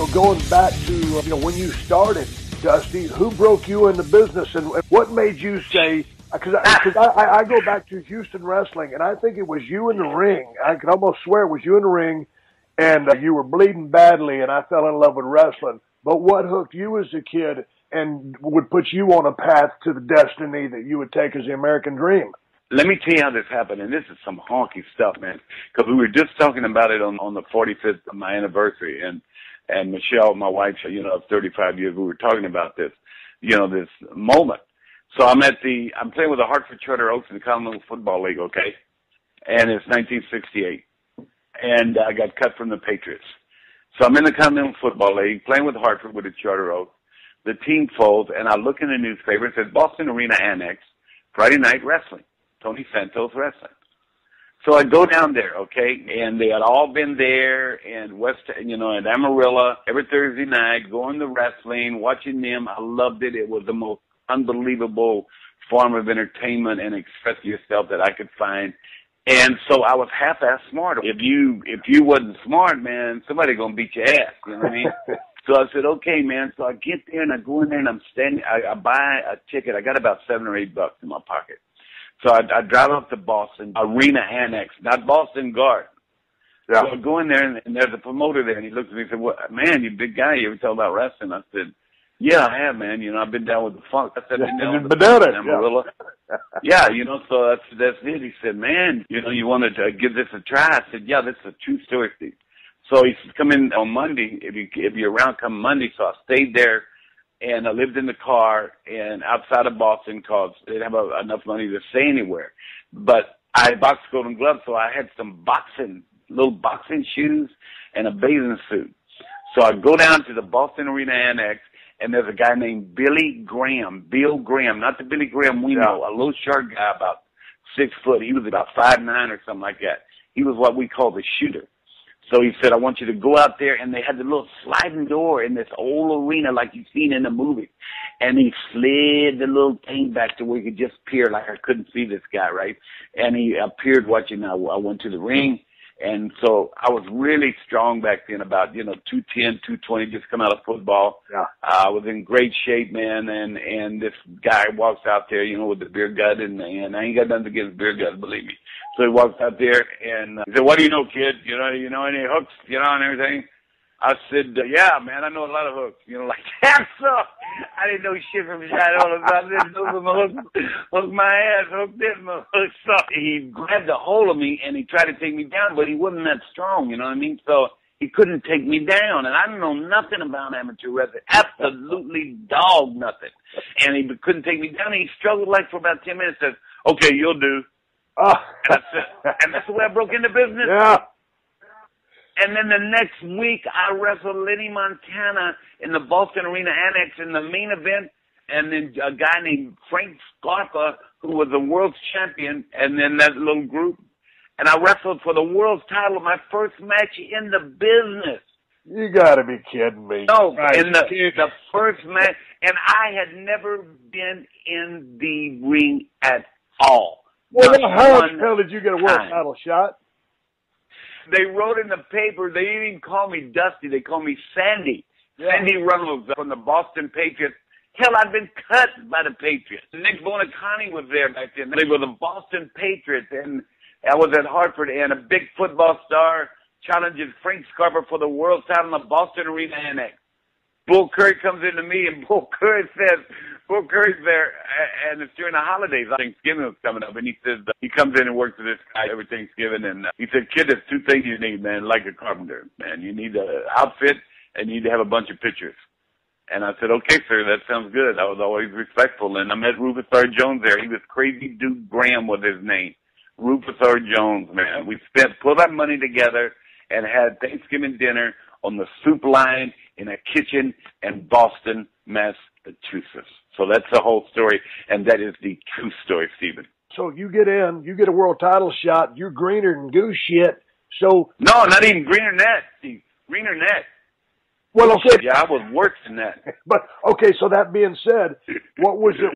going back to, when you started, Dusty, who broke you into business and what made you say, because I go back to Houston wrestling, and I think it was you in the ring. I could almost swear it was you in the ring, and you were bleeding badly, and I fell in love with wrestling. But what hooked you as a kid and would put you on a path to the destiny that you would take as the American dream? Let me tell you how this happened, and this is some honky stuff, man, because we were just talking about it on the 45th of my anniversary, and Michelle, my wife, of 35 years, we were talking about this, this moment. So I'm playing with the Hartford Charter Oaks in the Continental Football League, okay? And it's 1968. And I got cut from the Patriots. So I'm in the Continental Football League, playing with Hartford with the Charter Oaks. The team folds, and I look in the newspaper, it says Boston Arena Annex, Friday Night Wrestling, Tony Santos Wrestling. So I go down there, okay, and they had all been there in in Amarillo every Thursday night, going to wrestling, watching them. I loved it. It was the most unbelievable form of entertainment and express yourself that I could find. And so I was half-ass smart. If you wasn't smart, man, somebody gonna beat your ass. You know what I mean? So I said, okay, man. So I get there and I go in there and I'm standing. I buy a ticket. I got about $7 or $8 in my pocket. So I drive up to Boston Arena Annex, not Boston Garden. Yeah. So I go in there and there's a promoter there and he looks at me and said, "Well, man, you big guy. You ever talk about wrestling?" I said, "Yeah, I have, man. I've been down with the Funk." I said, "I've been down with the Funk in Amarillo." Yeah, so that's it. He said, "Man, you wanted to give this a try." I said, "Yeah, this is a true story, Steve." So he said, "Come in on Monday if you're around. Come Monday." So I stayed there, and I lived in the car and outside of Boston because they didn't have enough money to stay anywhere. But I boxed Golden Gloves, so I had some little boxing shoes and a bathing suit. So I go down to the Boston Arena Annex. And there's a guy named Bill Graham, not the Billy Graham we know, a little short guy, about 6 foot. He was about 5'9" or something like that. He was what we call the shooter. So he said, "I want you to go out there," and they had the little sliding door in this old arena like you've seen in the movie. And he slid the little thing back to where he could just peer, like I couldn't see this guy, right? And he appeared watching. I went to the ring. And so I was really strong back then, about, 210, 220, just come out of football. Yeah. I was in great shape, man. And this guy walks out there, with the beer gut, and I ain't got nothing against beer gut, believe me. So he walks out there and he said, "What do you know, kid? You know any hooks, and everything?" I said, "Yeah, man, I know a lot of hooks," like that. So I didn't know shit from shit. All of a sudden, I didn't know some hooks, hook my ass, hook this, hook. So he grabbed a hold of me and he tried to take me down, but he wasn't that strong, you know what I mean? So he couldn't take me down, and I didn't know nothing about amateur wrestling, absolutely dog nothing. And he couldn't take me down. He struggled for about 10 minutes. Said, "Okay, you'll do." And that's the way I broke into business. Yeah. And then the next week, I wrestled Lenny Montana in the Boston Arena Annex in the main event, and then a guy named Frank Scarpa, who was the world champion, and then that little group. And I wrestled for the world title, my first match in the business. You gotta be kidding me. No, in the first match, and I had never been in the ring at all. Well, how the hell did you get a world title shot? They wrote in the paper, they didn't even call me Dusty, they called me Sandy. Yeah. Sandy Reynolds from the Boston Patriots. Hell, I'd been cut by the Patriots. Nick Bonacani was there back then. They were the Boston Patriots, and I was at Hartford, and a big football star challenges Frank Scarpa for the world title in the Boston Arena Annex. Bull Curry comes into me, and Bull Curry's there, and it's during the holidays. Thanksgiving was coming up, and he says, he comes in and works with this guy every Thanksgiving, and he said, "Kid, there's 2 things you need, man, like a carpenter, man. You need an outfit, and you need to have a bunch of pictures." And I said, "Okay, sir, that sounds good." I was always respectful, and I met Rufus R. Jones there. He was Crazy Duke Graham was his name. Rufus R. Jones, man. We put our money together and had Thanksgiving dinner on the soup line in a kitchen in Boston, Massachusetts. So that's the whole story, and that is the true story, Stephen. So you get a world title shot, you're greener than goose shit. So no, not even greener than that, Steve. Greener than that. Well, okay. Yeah, I was worse than that. But okay, so that being said, what was it?